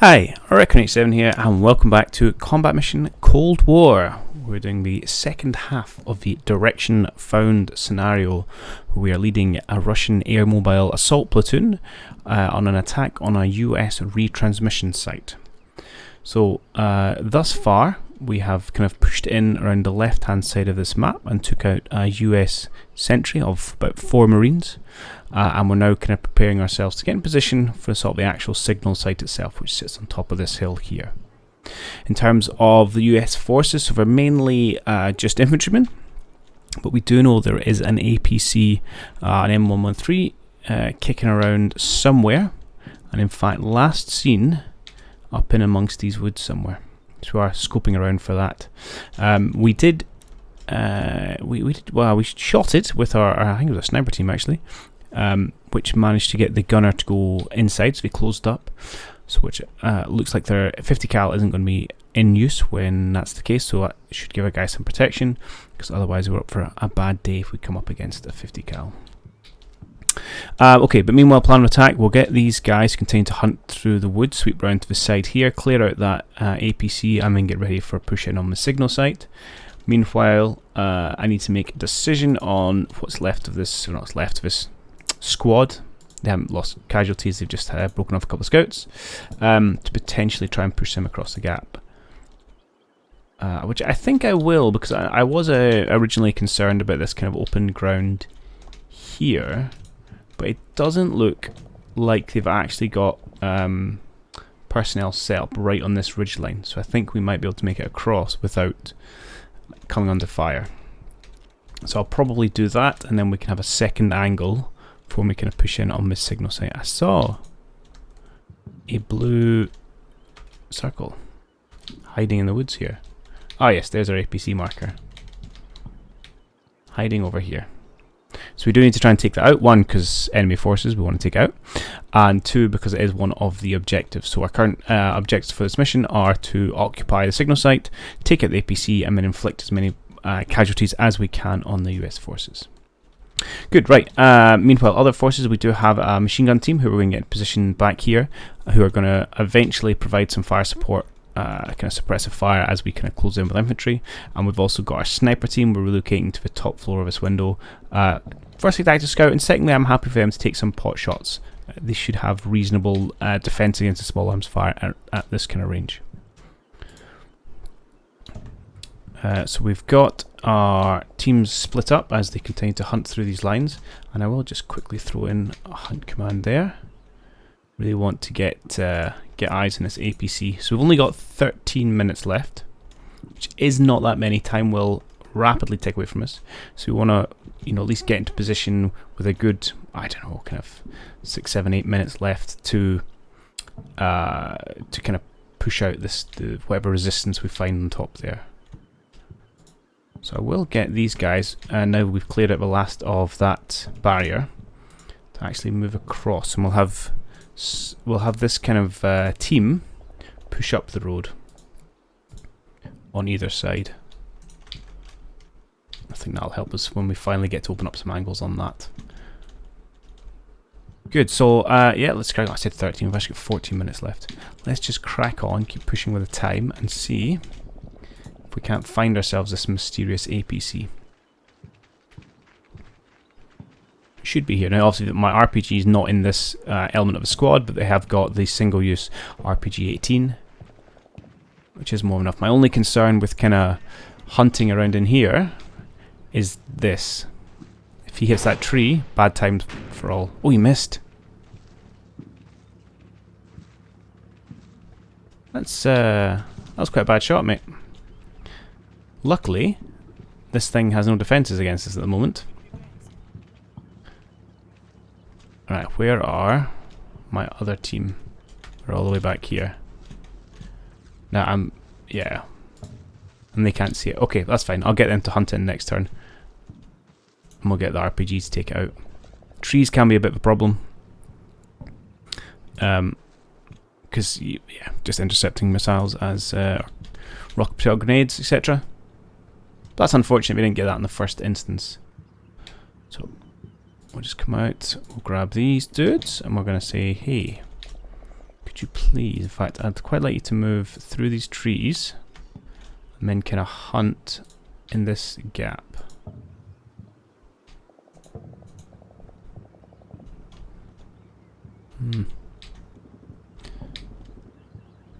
Hi, Russian 7 here, and welcome back to Combat Mission Cold War. We're doing the second half of the Direction Found scenario, where we are leading a Russian Airmobile Assault Platoon on an attack on a US retransmission site. So, thus far, we have kind of pushed in around the left-hand side of this map and took out a US sentry of about 4 Marines. And we're now kind of preparing ourselves to get in position for sort of the actual signal site itself, which sits on top of this hill here. In terms of the US forces, so they're mainly just infantrymen, but we do know there is an APC, an M113, kicking around somewhere, and in fact last seen up in amongst these woods somewhere. So we are scoping around for that. We shot it with our, I think it was a sniper team actually, which managed to get the gunner to go inside, so we closed up. So which looks like their 50 cal isn't going to be in use when that's the case, so that should give our guys some protection, because otherwise we're up for a bad day if we come up against a 50 cal. Okay, but meanwhile, plan of attack, we'll get these guys continue to hunt through the woods, sweep round to the side here, clear out that APC, and then get ready for pushing on the signal site. Meanwhile, I need to make a decision on what's left of this, or not what's left of this squad. They haven't lost casualties, they've just broken off a couple of scouts, to potentially try and push them across the gap. Which I think I will, because I was originally concerned about this kind of open ground here, but it doesn't look like they've actually got personnel set up right on this ridgeline, so I think we might be able to make it across without coming under fire. So I'll probably do that, and then we can have a second angle before we can push in on this signal site. I saw a blue circle hiding in the woods here. Ah yes, there's our APC marker. Hiding over here. So we do need to try and take that out. One, because enemy forces we want to take out. And two, because it is one of the objectives. So our current objectives for this mission are to occupy the signal site, take out the APC, and then inflict as many casualties as we can on the US forces. Good, right. Meanwhile, other forces, we do have a machine gun team who we're going to get in position back here, who are going to eventually provide some fire support, kind of suppressive fire as we kind of close in with infantry. And we've also got our sniper team. We're relocating to the top floor of this window. Firstly, active scout, and secondly, I'm happy for them to take some pot shots. They should have reasonable defense against the small arms fire at this kind of range. So we've got our teams split up as they continue to hunt through these lines, and I will just quickly throw in a hunt command there. Really want to get eyes on this APC. So we've only got 13 minutes left, which is not that many. Time will rapidly tick away from us, so we want to, at least get into position with a good, I don't know, kind of 6, 7, 8 minutes left to kind of push out whatever resistance we find on top there. So I will get these guys, and now we've cleared out the last of that barrier, to actually move across, and we'll have this kind of team push up the road on either side. I think that'll help us when we finally get to open up some angles on that. Good, so yeah, let's crack on. I said 13, we've actually got 14 minutes left. Let's just crack on, keep pushing with the time, and see if we can't find ourselves this mysterious APC. It should be here. Now obviously my RPG is not in this element of the squad, but they have got the single use RPG-18, which is more than enough. My only concern with kind of hunting around in here is this. If he hits that tree, bad times for all. Oh, he missed. That was quite a bad shot, mate. Luckily, this thing has no defences against us at the moment. Right, where are my other team? They're all the way back here. Now yeah. And they can't see it. Okay, that's fine. I'll get them to hunt in next turn. And we'll get the RPG to take it out. Trees can be a bit of a problem. Because, yeah, just intercepting missiles as rocket propelled grenades, etc. That's unfortunate we didn't get that in the first instance. So we'll just come out, we'll grab these dudes, and we're going to say, hey, Could you please, in fact, I'd quite like you to move through these trees and then kind of hunt in this gap.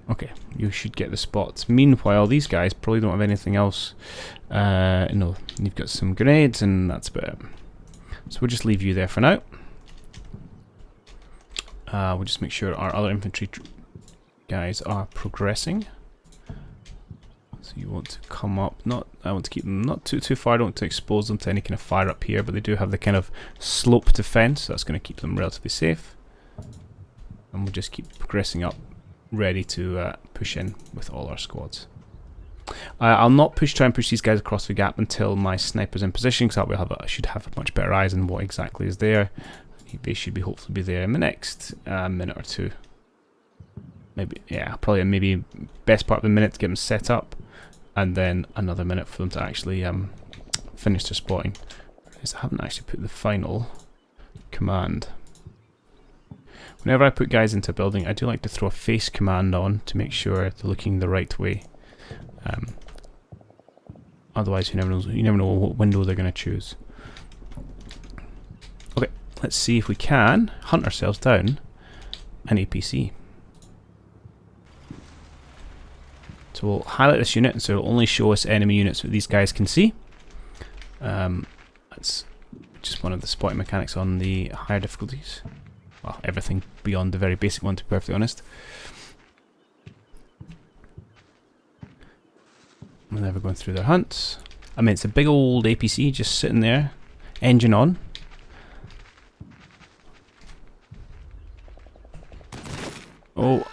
Okay, you should get the spots. Meanwhile, these guys probably don't have anything else. No, you've got some grenades and that's about it. So we'll just leave you there for now. We'll just make sure our other infantry guys are progressing. So you want to come up, I want to keep them not too far, I don't want to expose them to any kind of fire up here, but they do have the kind of slope defense, so that's going to keep them relatively safe. And we'll just keep progressing up, ready to push in with all our squads. I'll not try and push these guys across the gap until my sniper's in position, because I should have a much better eyes on what exactly is there. They should hopefully be there in the next minute or two. Maybe, yeah, probably maybe best part of the minute to get them set up, and then another minute for them to actually finish their spotting. I haven't actually put the final command. Whenever I put guys into a building, I do like to throw a face command on to make sure they're looking the right way. Otherwise, you never know what window they're going to choose. Okay, let's see if we can hunt ourselves down an APC. So we'll highlight this unit, so it'll only show us enemy units that these guys can see. That's just one of the spotting mechanics on the higher difficulties. Well, everything beyond the very basic one, to be perfectly honest. Whenever going through their hunts. I mean, it's a big old APC just sitting there, engine on. Oh,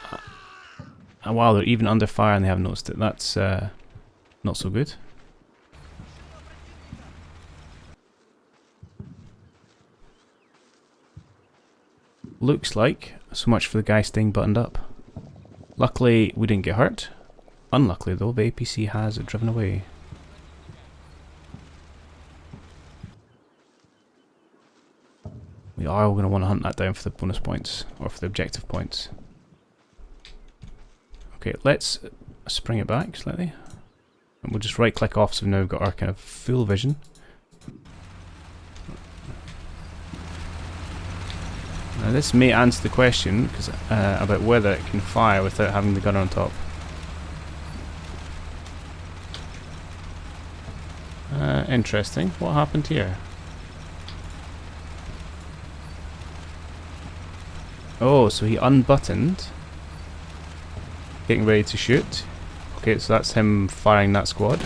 wow, they're even under fire and they haven't noticed it. That's not so good. Looks like so much for the guy staying buttoned up. Luckily, we didn't get hurt. Unluckily, though, the APC has driven away. We are going to want to hunt that down for the bonus points, or for the objective points. Okay, let's spring it back slightly. And we'll just right click off, so we've now got our kind of full vision. Now this may answer the question about whether it can fire without having the gun on top. Interesting. What happened here? Oh, so he unbuttoned. Getting ready to shoot. Okay, so that's him firing that squad.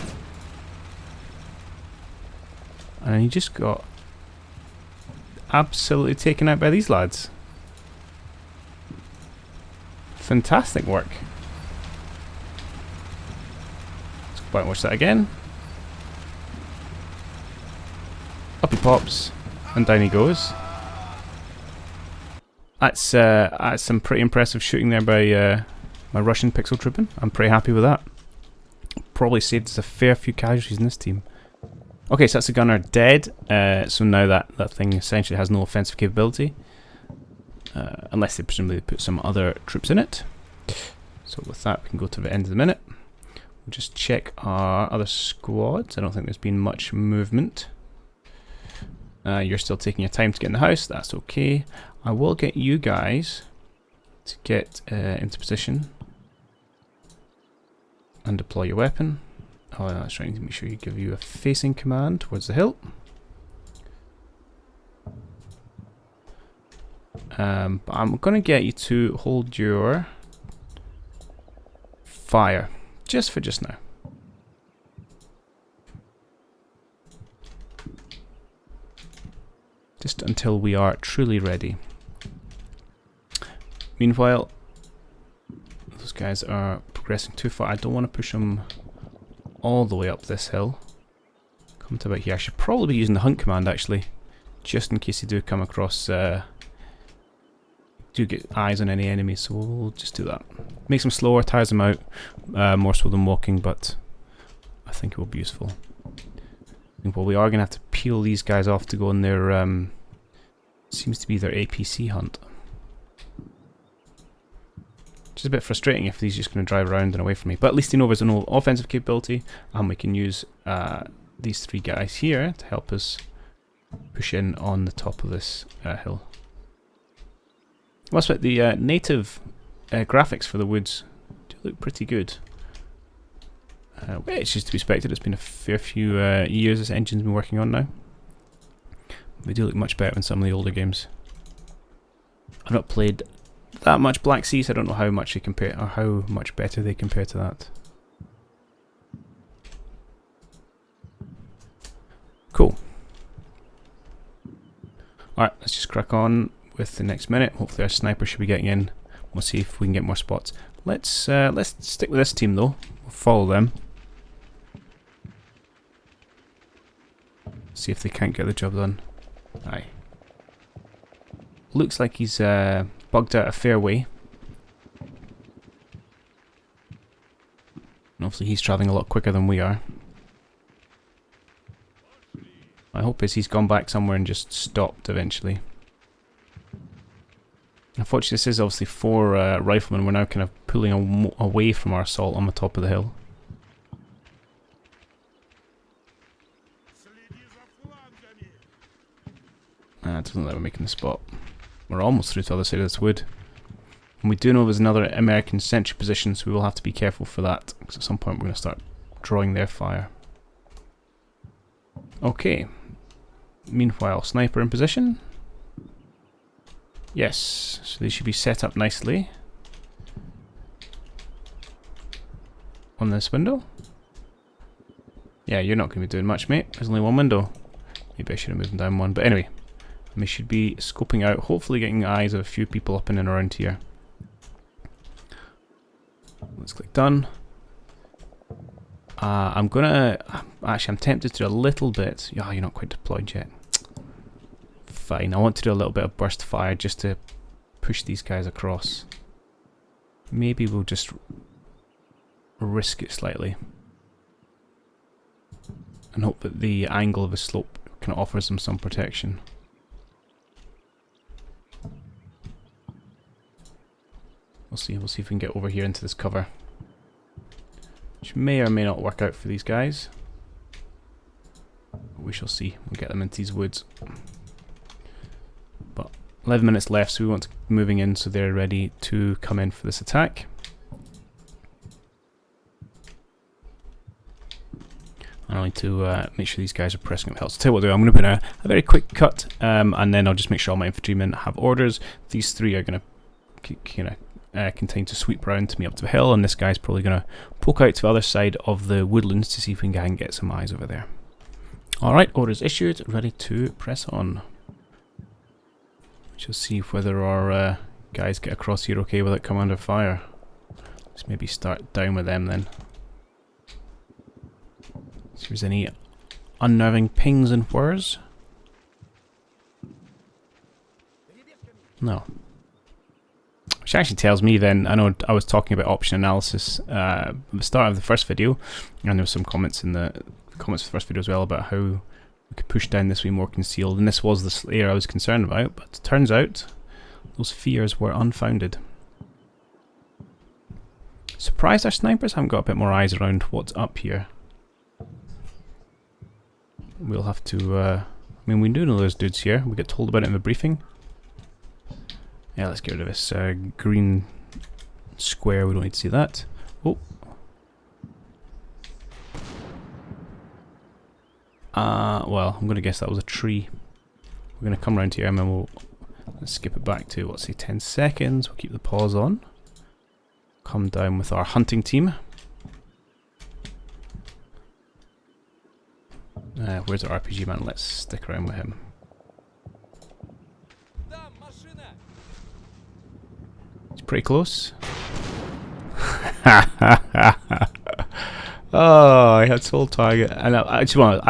And he just got absolutely taken out by these lads. Fantastic work. Let's go back and watch that again. Up he pops, and down he goes. That's some pretty impressive shooting there by my Russian pixel trooping. I'm pretty happy with that. Probably saved us a fair few casualties in this team. Okay, so that's the gunner dead. So now that thing essentially has no offensive capability. Unless they presumably put some other troops in it. So with that, we can go to the end of the minute. We'll just check our other squads. I don't think there's been much movement. You're still taking your time to get in the house. That's okay. I will get you guys to get into position and deploy your weapon. Oh, that's right. I need to make sure you give you a facing command towards the hill. But I'm going to get you to hold your fire just for just now. Just until we are truly ready. Meanwhile, those guys are progressing too far. I don't want to push them all the way up this hill. Come to about here. I should probably be using the hunt command actually, just in case you do come across, do get eyes on any enemies. So we'll just do that. Makes them slower, tires them out, more so than walking, but I think it will be useful. Well, we are going to have to peel these guys off to go on their, seems to be their APC hunt. Which is a bit frustrating if he's just going to drive around and away from me. But at least he knows there's no offensive capability, and we can use these three guys here to help us push in on the top of this hill. What's about the native graphics for the woods? Do look pretty good. It's just to be expected. It's been a fair few years this engine's been working on now. They do look much better than some of the older games. I've not played that much Black Sea, so I don't know how much they compare, or how much better they compare to that. Cool. Alright, let's just crack on with the next minute. Hopefully our sniper should be getting in. We'll see if we can get more spots. Let's stick with this team though. We'll follow them. See if they can't get the job done. Aye. Looks like he's bugged out a fair way. And obviously he's travelling a lot quicker than we are. My hope is he's gone back somewhere and just stopped eventually. Unfortunately, this is obviously 4 riflemen. We're now kind of pulling away from our assault on the top of the hill. It doesn't look like we're making the spot. We're almost through to the other side of this wood. And we do know there's another American sentry position, so we will have to be careful for that, because at some point we're going to start drawing their fire. Okay. Meanwhile, sniper in position. Yes, so they should be set up nicely on this window. Yeah, you're not going to be doing much, mate. There's only one window. Maybe I should have moved them down one, but anyway. We should be scoping out, hopefully getting eyes of a few people up in and around here. Let's click done. I'm tempted to do a little bit. Yeah, you're not quite deployed yet. Fine, I want to do a little bit of burst fire just to push these guys across. Maybe we'll just risk it slightly. And hope that the angle of the slope kind of offers them some protection. We'll see if we can get over here into this cover. Which may or may not work out for these guys. But we shall see. We'll get them into these woods. But 11 minutes left, so we want to be moving in so they're ready to come in for this attack. I need to make sure these guys are pressing up the hill. So tell you what I'll do, I'm going to put a very quick cut, and then I'll just make sure all my infantrymen have orders. These three are going to continue to sweep around to me up to the hill, and this guy's probably going to poke out to the other side of the woodlands to see if we can get some eyes over there. Alright, orders issued, ready to press on. Just see whether our guys get across here okay without coming under fire. Let's maybe start down with them then. See if there's any unnerving pings and whirs. No. Which actually tells me then, I know I was talking about option analysis at the start of the first video, and there were some comments in the comments for the first video as well about how we could push down this way more concealed, and this was the area I was concerned about, but it turns out those fears were unfounded. Surprised our snipers haven't got a bit more eyes around what's up here. We'll have to, I mean, we do know there's dudes here, we get told about it in the briefing. Yeah, let's get rid of this green square, we don't need to see that. Oh. Well, I'm going to guess that was a tree. We're going to come around here and then let's skip it back to, say 10 seconds. We'll keep the pause on. Come down with our hunting team. Where's our RPG man? Let's stick around with him. It's pretty close. Oh, he had sole target. And I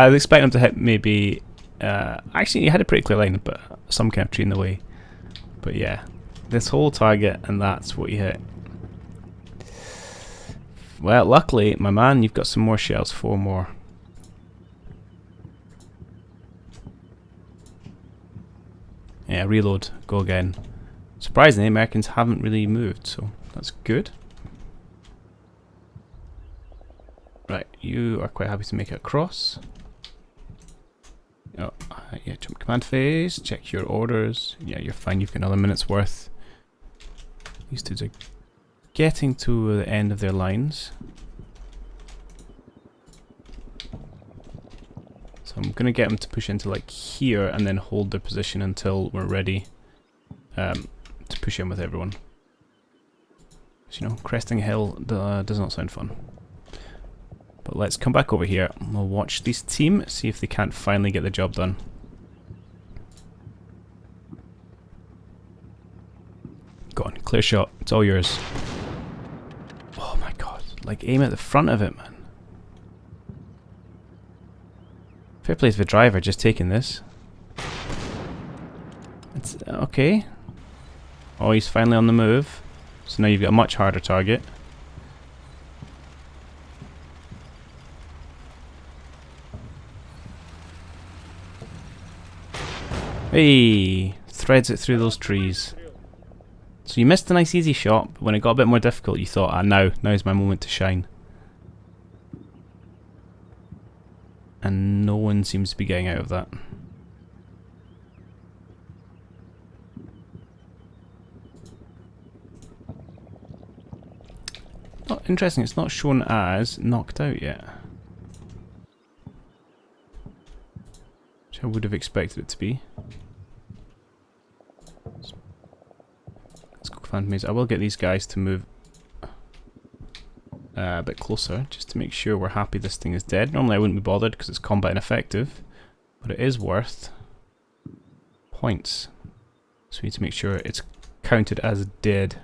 was expecting him to hit maybe. Actually, he had a pretty clear line, but some kind of tree in the way. But yeah, this whole target, and that's what he hit. Well, luckily, my man, you've got some more shells, 4 more. Yeah, reload, go again. Surprisingly, Americans haven't really moved, so That's good. Right, you are quite happy to make it across. Oh, yeah, jump command phase, check your orders. Yeah, you're fine, you've got another minute's worth. These dudes are getting to the end of their lines. So I'm going to get them to push into like here and then hold their position until we're ready to push in with everyone. So, you know, cresting a hill does not sound fun. But let's come back over here and we'll watch this team, see if they can't finally get the job done. Go on, clear shot, it's all yours. Oh my god, like aim at the front of it, man. Fair play to the driver just taking this. It's okay. Oh, he's finally on the move. So now you've got a much harder target. Hey, threads it through those trees. So you missed a nice easy shot, but when it got a bit more difficult you thought, ah, now's my moment to shine. And no one seems to be getting out of that. Oh, interesting, it's not shown as knocked out yet. Which I would have expected it to be. Let's go command maze. I will get these guys to move a bit closer, just to make sure we're happy this thing is dead. Normally I wouldn't be bothered because it's combat ineffective, but it is worth points. So we need to make sure it's counted as dead.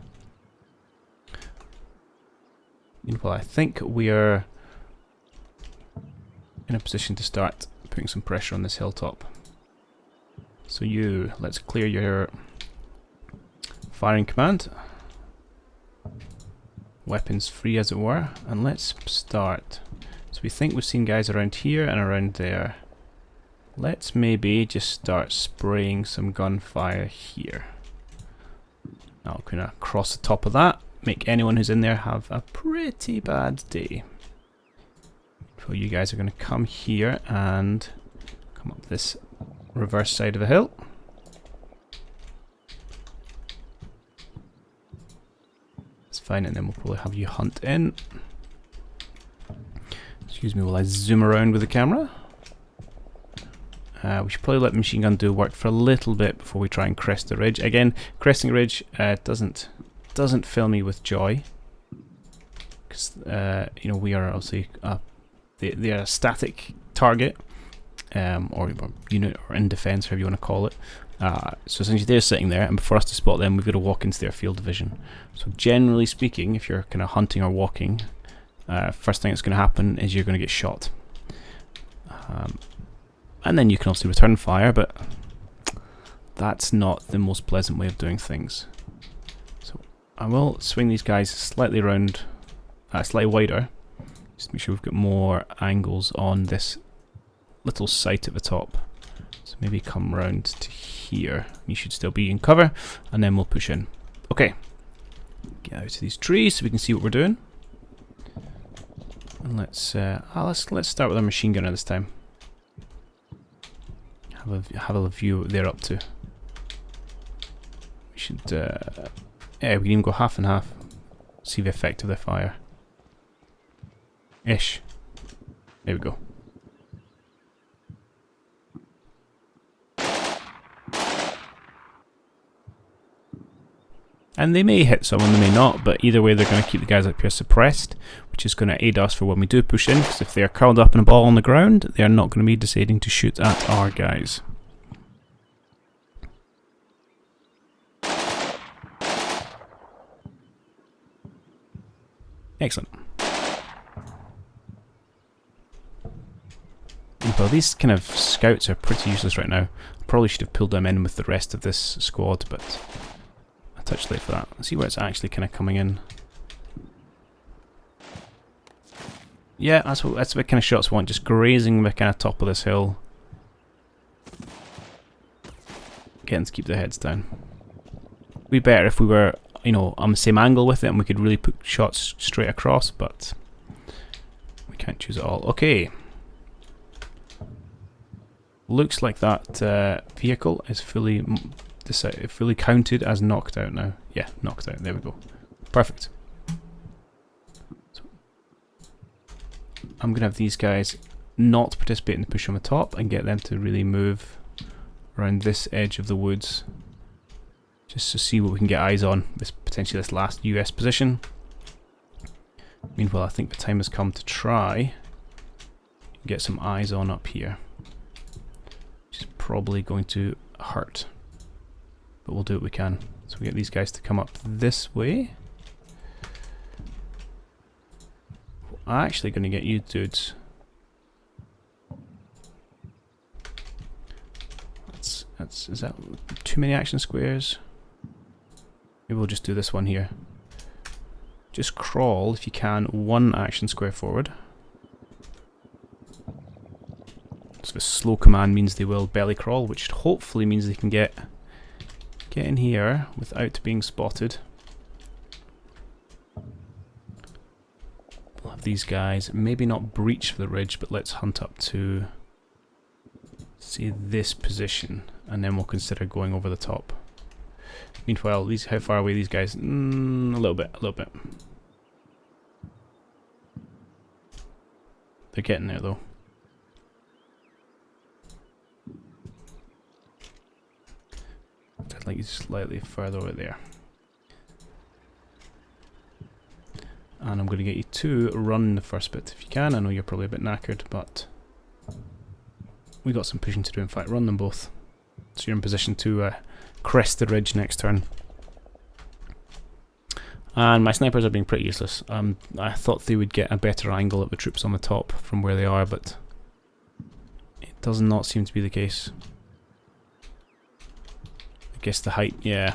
Meanwhile, I think we are in a position to start putting some pressure on this hilltop. So let's clear your firing command. Weapons free as it were, and let's start. So we think we've seen guys around here and around there. Let's maybe just start spraying some gunfire here. Now kind of cross the top of that, make anyone who's in there have a pretty bad day. So you guys are going to come here and come up this reverse side of the hill. Fine, and then we'll probably have you hunt in. Excuse me while I zoom around with the camera. We should probably let the machine gun do work for a little bit before we try and crest the ridge. Again, cresting a ridge doesn't fill me with joy, because you know, we are obviously they are a static target, or unit, or in defense, however you want to call it. So essentially they're sitting there, and for us to spot them we've got to walk into their field of vision. So generally speaking, if you're kind of hunting or walking, first thing that's going to happen is you're going to get shot. And then you can also return fire, but that's not the most pleasant way of doing things. So I will swing these guys slightly around, slightly wider, just to make sure we've got more angles on this little sight at the top. So maybe come round to here. You should still be in cover, and then we'll push in. Okay. Get out of these trees so we can see what we're doing. And let's start with our machine gunner this time. Have a view what they're up to. We should yeah, we can even go half and half. See the effect of their fire. Ish. There we go. And they may hit someone, they may not, but either way they're going to keep the guys up here suppressed, which is going to aid us for when we do push in, because if they're curled up in a ball on the ground, they're not going to be deciding to shoot at our guys. Excellent. Well, these kind of scouts are pretty useless right now. Probably should have pulled them in with the rest of this squad, but a touch late for that. Let's see where it's actually kind of coming in. Yeah, that's the kind of shots we want, just grazing the kind of top of this hill. Getting to keep their heads down. It'd be better if we were, you know, on the same angle with it, and we could really put shots straight across, but we can't choose it all. Okay. Looks like that vehicle is fully counted as knocked out now. Yeah, knocked out. There we go. Perfect. So I'm going to have these guys not participate in the push on the top and get them to really move around this edge of the woods just to see what we can get eyes on, potentially this last US position. Meanwhile, I think the time has come to try and get some eyes on up here. Which is probably going to hurt, but we'll do what we can. So we get these guys to come up this way. I'm actually going to get you dudes. Is that too many action squares? Maybe we'll just do this one here. Just crawl, if you can, 1 action square forward. So the slow command means they will belly crawl, which hopefully means they can get in here without being spotted. We'll have these guys maybe not breach for the ridge, but let's hunt up to, say, this position, and then we'll consider going over the top. Meanwhile, how far away these guys? A little bit. They're getting there though. I'd like you slightly further over there. And I'm going to get you to run the first bit if you can. I know you're probably a bit knackered, but we got some pushing to do. In fact, run them both. So you're in position to crest the ridge next turn. And my snipers are being pretty useless. I thought they would get a better angle at the troops on the top from where they are, but it does not seem to be the case. I guess the height, yeah.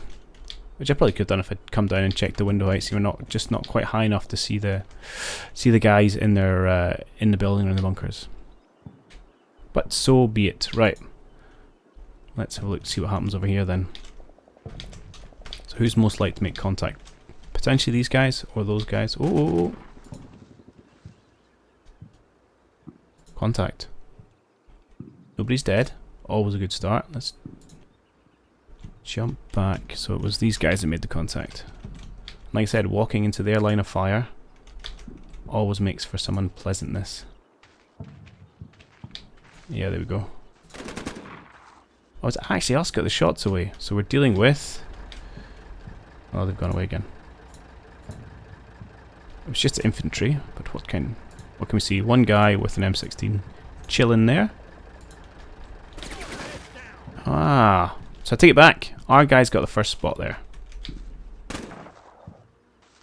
Which I probably could have done if I'd come down and checked the window height, so we're not quite high enough to see the guys in their in the building or in the bunkers. But so be it. Right. Let's have a look, see what happens over here then. So who's most likely to make contact? Potentially these guys or those guys. Oh. Contact. Nobody's dead. Always a good start. Let's jump back. So it was these guys that made the contact. Like I said, walking into their line of fire always makes for some unpleasantness. Yeah, there we go. Oh, it's actually us got the shots away. So we're dealing with... Oh, they've gone away again. It was just infantry, but what can we see? One guy with an M16 chilling there. Ah, so I take it back. Our guy's got the first spot there.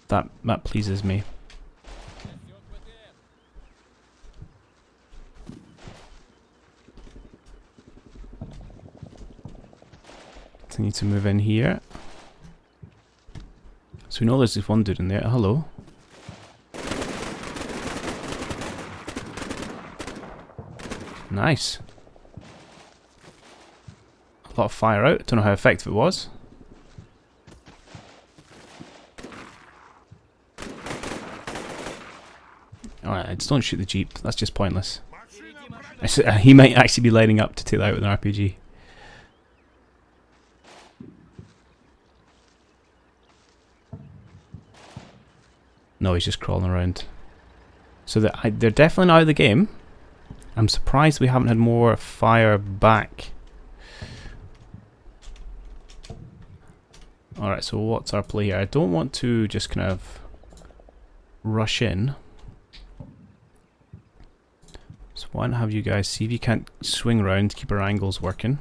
That pleases me. I need to move in here. So we know there's this one dude in there. Hello. Nice. A lot of fire out. Don't know how effective it was. Alright, just don't shoot the jeep. That's just pointless. He might actually be lining up to take that out with an RPG. No, he's just crawling around. So they're definitely not out of the game. I'm surprised we haven't had more fire back. Alright, so what's our play here? I don't want to just kind of rush in. So why not have you guys see if you can't swing around, keep our angles working.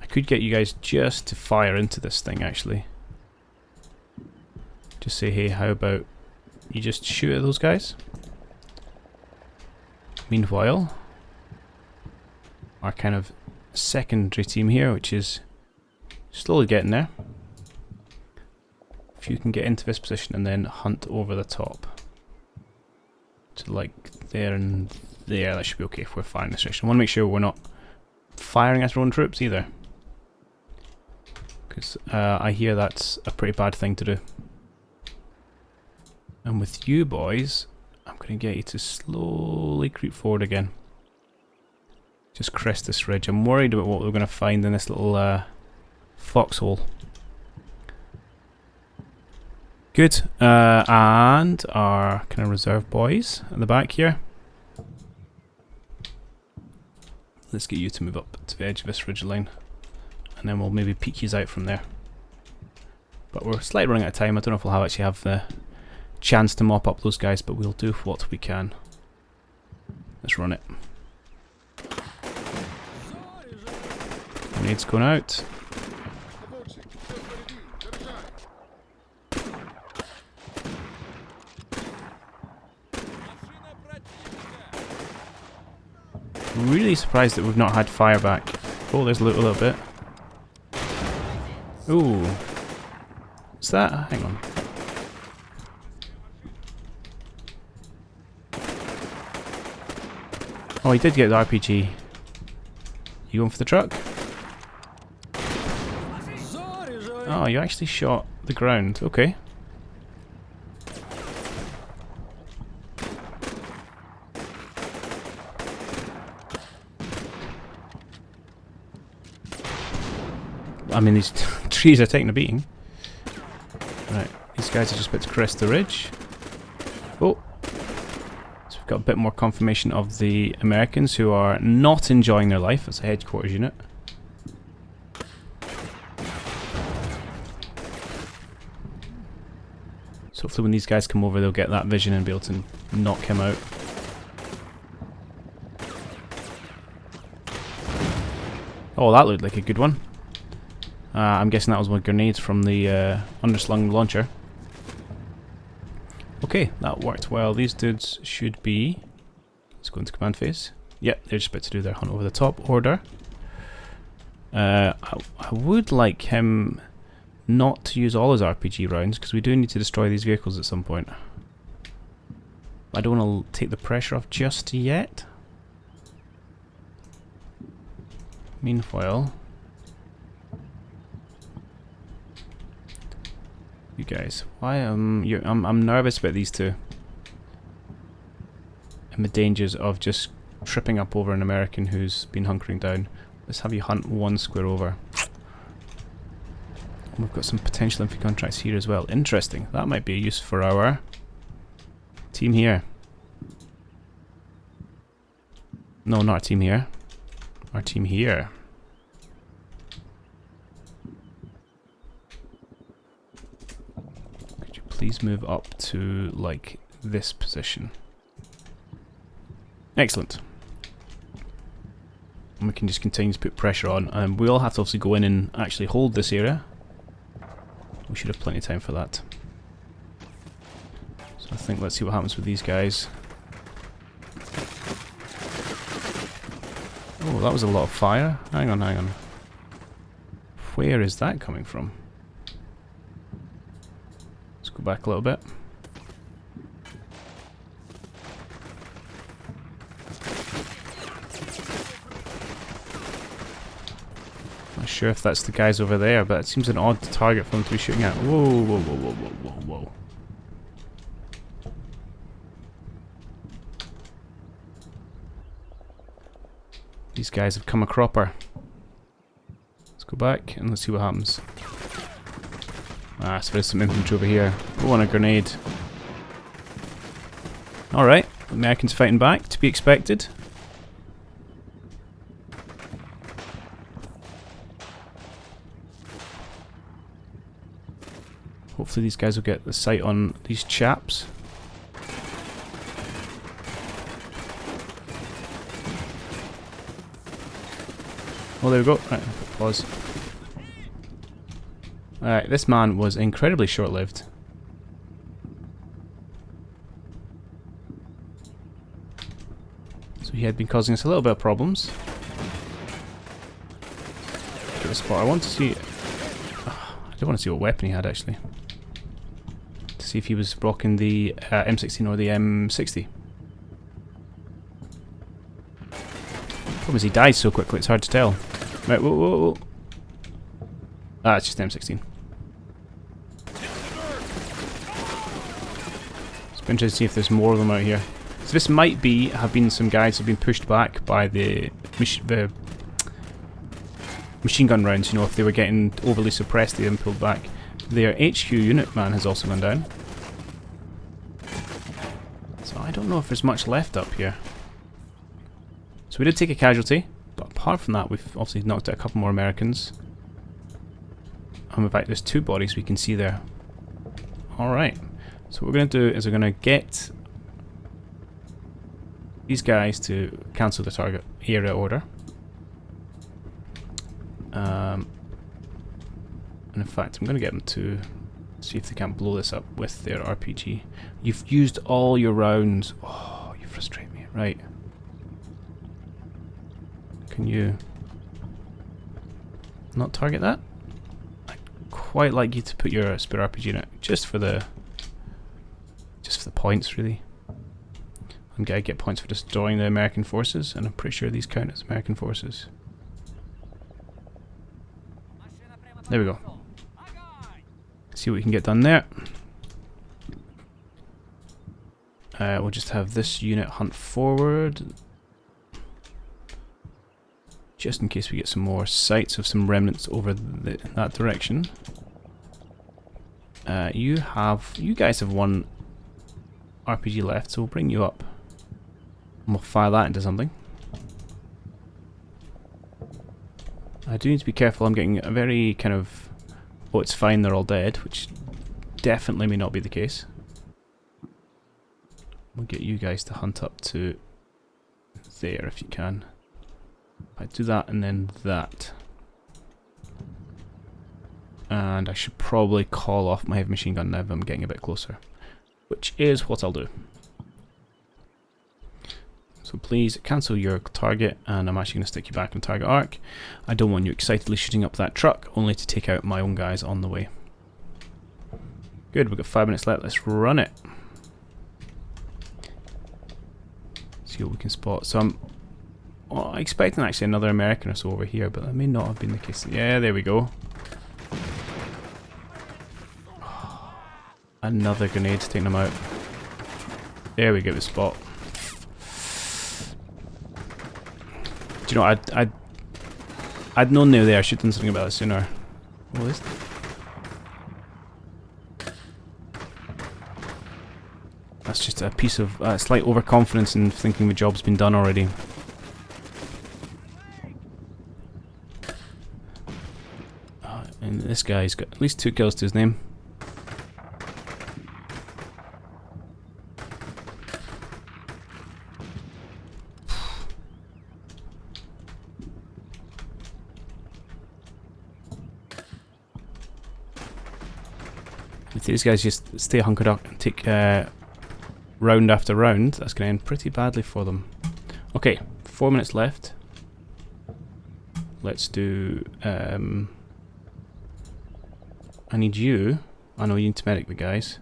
I could get you guys just to fire into this thing actually. Just say, hey, how about you just shoot at those guys? Meanwhile, our kind of secondary team here, which is slowly getting there. If you can get into this position and then hunt over the top. To like there and there, that should be okay if we're firing this direction. I want to make sure we're not firing at our own troops either. Because I hear that's a pretty bad thing to do. And with you boys, I'm going to get you to slowly creep forward again. Just crest this ridge. I'm worried about what we're going to find in this little foxhole. Good. And our kind of reserve boys at the back here. Let's get you to move up to the edge of this ridge line. And then we'll maybe peek you out from there. But we're slightly running out of time. I don't know if we'll actually have the chance to mop up those guys, but we'll do what we can. Let's run it. Grenades going out. Really surprised that we've not had fire back. Oh, there's loot a little bit. Ooh. What's that? Hang on. Oh, he did get the RPG. You going for the truck? Oh, you actually shot the ground. Okay. I mean, these trees are taking a beating. Right, these guys are just about to crest the ridge. Oh. So we've got a bit more confirmation of the Americans who are not enjoying their life as a headquarters unit. So hopefully when these guys come over, they'll get that vision and be able to knock him out. Oh, that looked like a good one. I'm guessing that was one grenade from the underslung launcher. Okay, that worked well. These dudes should be... Let's go into command phase. Yep, they're just about to do their hunt over the top order. I would like him not to use all his RPG rounds, because we do need to destroy these vehicles at some point. I don't want to take the pressure off just yet. Meanwhile... You guys, why I'm nervous about these two. And the dangers of just tripping up over an American who's been hunkering down. Let's have you hunt one square over. And we've got some potential infantry contracts here as well. Interesting. That might be a use for our team here. No, not our team here. Our team here. Please move up to, like, this position. Excellent. And we can just continue to put pressure on. And we'll have to obviously go in and actually hold this area. We should have plenty of time for that. So I think let's see what happens with these guys. Oh, that was a lot of fire. Hang on, hang on. Where is that coming from? Go back a little bit. Not sure if that's the guys over there, but it seems an odd target for them to be shooting at. Whoa, whoa, whoa, whoa, whoa, whoa, whoa. These guys have come a cropper. Let's go back and let's see what happens. Ah, so there's some infantry over here. Oh, and a grenade. Alright, the Americans fighting back, to be expected. Hopefully these guys will get the sight on these chaps. Oh, there we go. Right, pause. Alright, this man was incredibly short-lived. So he had been causing us a little bit of problems. Get a spot. I want to see... I don't want to see what weapon he had, actually. To see if he was rocking the M16 or the M60. Problem is he dies so quickly, it's hard to tell. Right, whoa, whoa, whoa. Ah, it's just M16. It's been interesting to see if there's more of them out here. So this might have been some guys who've been pushed back by the machine gun rounds. You know, if they were getting overly suppressed, they then pulled back. Their HQ unit man has also gone down. So I don't know if there's much left up here. So we did take a casualty, but apart from that, we've obviously knocked out a couple more Americans. And in fact, there's 2 bodies we can see there. Alright, so what we're going to do is we're going to get these guys to cancel the target area order. And in fact, I'm going to get them to see if they can't blow this up with their RPG. You've used all your rounds. Oh, you frustrate me. Right. Can you not target that? I'd quite like you to put your spare RPG in it, just for the points, really. I'm going to get points for destroying the American forces, and I'm pretty sure these count as American forces. There we go. See what we can get done there. We'll just have this unit hunt forward, just in case we get some more sights of some remnants over that direction. You guys have one RPG left, so we'll bring you up. And we'll fire that into something. I do need to be careful. I'm getting a very kind of, oh, it's fine, they're all dead, which definitely may not be the case. We'll get you guys to hunt up to there if you can. I do that and then that. And I should probably call off my heavy machine gun now if I'm getting a bit closer, which is what I'll do. So please cancel your target, and I'm actually going to stick you back in target arc. I don't want you excitedly shooting up that truck, only to take out my own guys on the way. Good, we've got 5 minutes left, let's run it. See what we can spot. So I'm expecting actually another American or so over here, but that may not have been the case. Yeah, there we go. Another grenade taking them out. There we go, the spot. Do you know, I'd known they were there. I should have done something about it sooner. What is that? That's just a piece of slight overconfidence in thinking the job's been done already. And this guy's got at least 2 kills to his name. If these guys just stay hunkered up and take round after round, that's going to end pretty badly for them. Okay, 4 minutes left. Let's do... I need you. I know you need to medic the guys.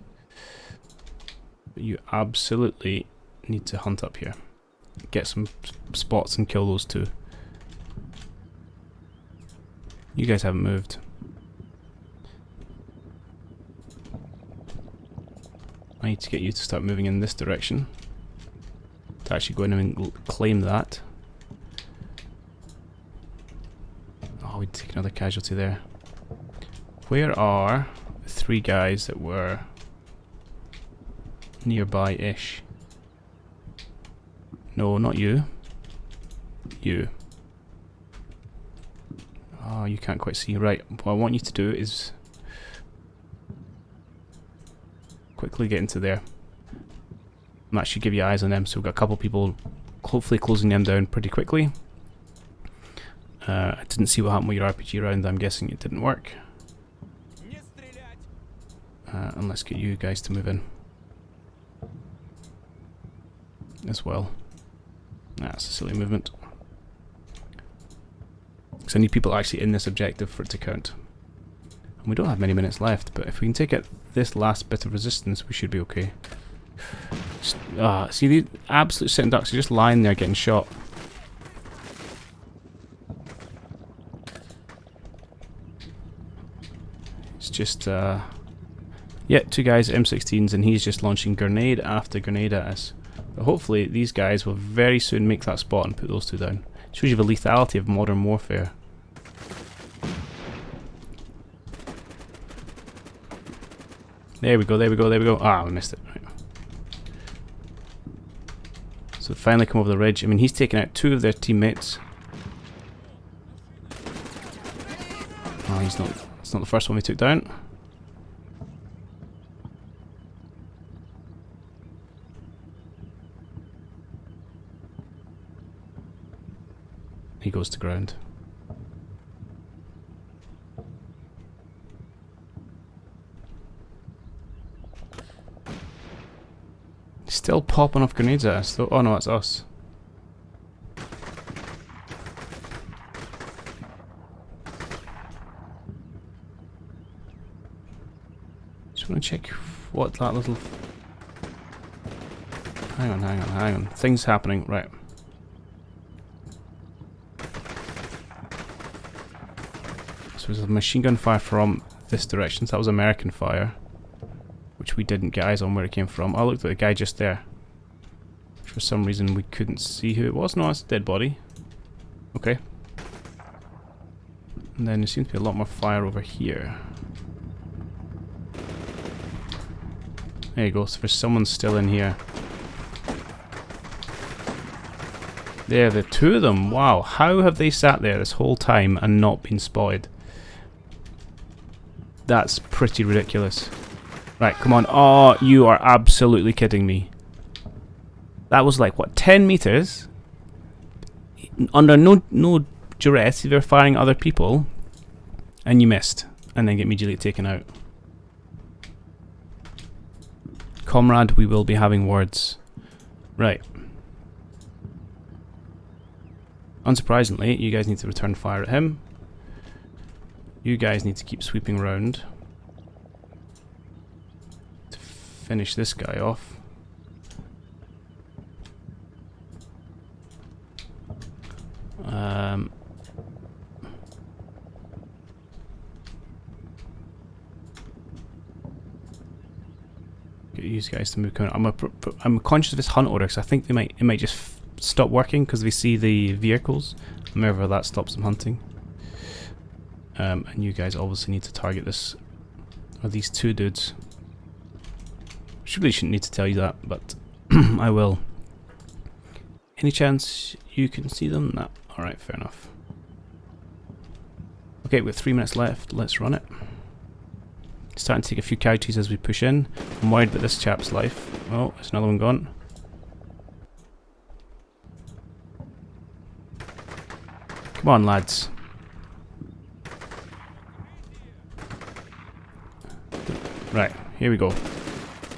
But you absolutely need to hunt up here. Get some spots and kill those 2. You guys haven't moved. I need to get you to start moving in this direction. To actually go in and claim that. Oh, we'd take another casualty there. Where are the 3 guys that were nearby-ish? No, not you. You. Oh, you can't quite see. Right, what I want you to do is quickly get into there. I'm actually give you eyes on them, so we've got a couple people hopefully closing them down pretty quickly. I didn't see what happened with your RPG round. I'm guessing it didn't work. And let's get you guys to move in as well. That's a silly movement. Because I need people actually in this objective for it to count. And we don't have many minutes left, but if we can take out this last bit of resistance, we should be okay. See, the absolute sitting ducks are just lying there getting shot. just, yeah, two guys M16s, and he's just launching grenade after grenade at us. But hopefully these guys will very soon make that spot and put those two down. Shows you the lethality of modern warfare. There we go, there we go, there we go. Ah, we missed it. Right. So finally come over the ridge. I mean, he's taken out two of their teammates. Oh, he's not. It's not the first one we took down. He goes to ground. Still popping off grenades at us though. Oh no, it's us. Just want to check what that little... Hang on, hang on, hang on. Things happening. Right. So there's a machine gun fire from this direction. So that was American fire, which we didn't get eyes on where it came from. I looked at the guy just there. For some reason we couldn't see who it was. No, it's a dead body. Okay. And then there seems to be a lot more fire over here. There you go. So there's someone still in here. There, the two of them. Wow. How have they sat there this whole time and not been spotted? That's pretty ridiculous. Right, come on. Oh, you are absolutely kidding me. That was like, what, 10 meters? Under no duress, they're firing at other people. And you missed. And then get immediately taken out. Comrade, we will be having words. Right. Unsurprisingly, you guys need to return fire at him. You guys need to keep sweeping round to finish this guy off. Get these guys to move. I'm conscious of this hunt order because I think it might just stop working because we see the vehicles. Whenever that stops them hunting. And you guys obviously need to target this, or these two dudes. Really shouldn't need to tell you that, but I will. Any chance you can see them? No. Alright, fair enough. Okay, with 3 minutes left, let's run it. Starting to take a few casualties as we push in. I'm worried about this chap's life. Oh, there's another one gone. Come on, lads. Right, here we go.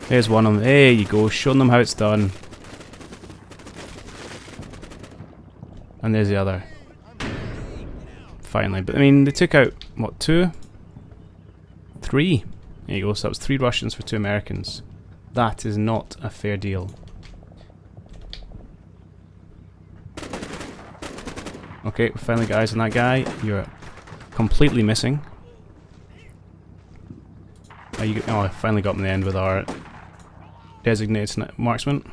There's one of them. There you go, showing them how it's done. And there's the other. Finally, but I mean, they took out, what, 2? 3? There you go, so that was 3 Russians for 2 Americans. That is not a fair deal. Okay, we finally got eyes on that guy. You're completely missing. Oh, I finally got him in the end with our designated marksman.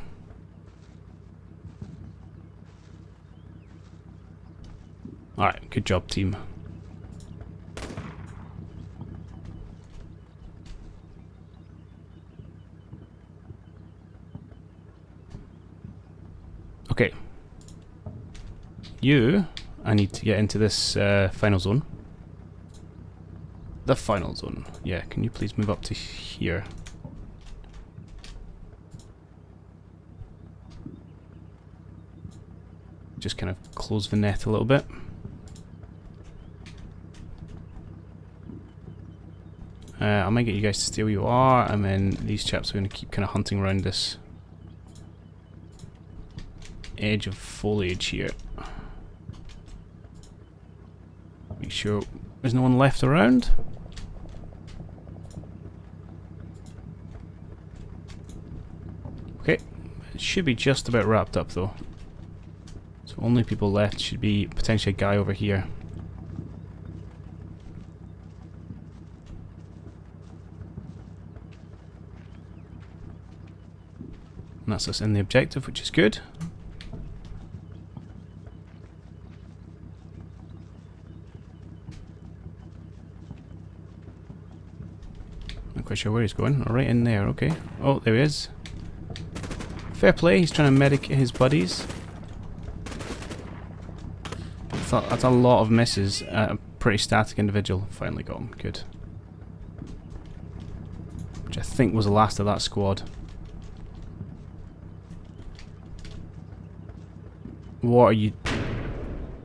Alright, good job, team. Okay. I need to get into this final zone. The final zone. Yeah, can you please move up to here? Just kind of close the net a little bit. I might get you guys to stay where you are, and then these chaps are going to keep kind of hunting around this edge of foliage here. Make sure there's no one left around. Okay, it should be just about wrapped up though. So only people left should be potentially a guy over here. And that's us in the objective, which is good. Not quite sure where he's going. Oh, right in there, okay. Oh, there he is. Fair play, he's trying to medic his buddies. That's a lot of misses at a pretty static individual. Finally got him, good. Which I think was the last of that squad. What are you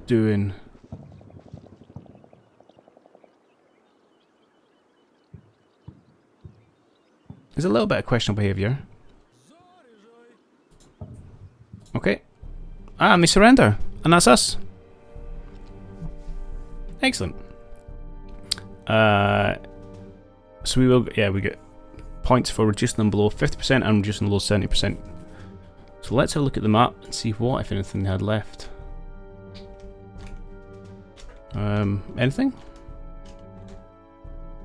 doing? There's a little bit of questionable behaviour. Okay. And they surrender. And that's us. Excellent. So we will, yeah, we get points for reducing them below 50% and reducing them below 70%. So let's have a look at the map and see what, if anything, they had left. Anything?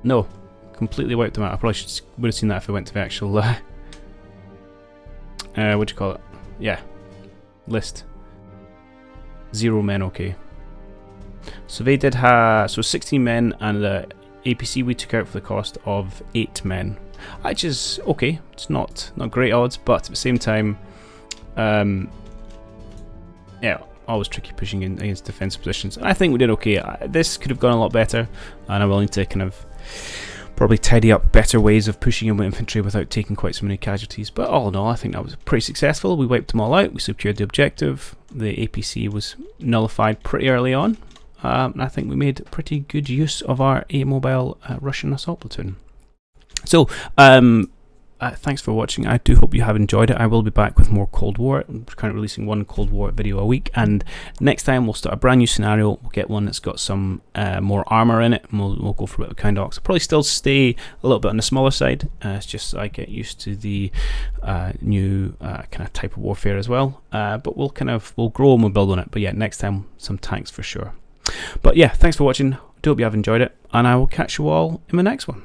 No. Completely wiped them out. I probably would have seen that if I went to the actual, what do you call it? Yeah. List. 0 men, okay. So they did have, so 16 men, and the APC we took out for the cost of 8 men. Which is okay. It's not great odds, but at the same time, yeah, always tricky pushing in against defense positions. And I think we did okay. This could have gone a lot better, and I'm willing to kind of probably tidy up better ways of pushing in with infantry without taking quite so many casualties. But all in all, I think that was pretty successful. We wiped them all out. We secured the objective. The APC was nullified pretty early on. And I think we made pretty good use of our Airmobile Russian Assault Platoon. So, thanks for watching. I do hope you have enjoyed it. I will be back with more Cold War. I'm currently releasing one Cold War video a week, and next time we'll start a brand new scenario. We'll get one that's got some more armour in it, and we'll go for a bit of Kind Ox. I'll probably still stay a little bit on the smaller side. It's just so I get used to the new kind of type of warfare as well. But we'll grow and we'll build on it. But yeah, next time some tanks for sure. But yeah, thanks for watching. I do hope you have enjoyed it, and I will catch you all in the next one.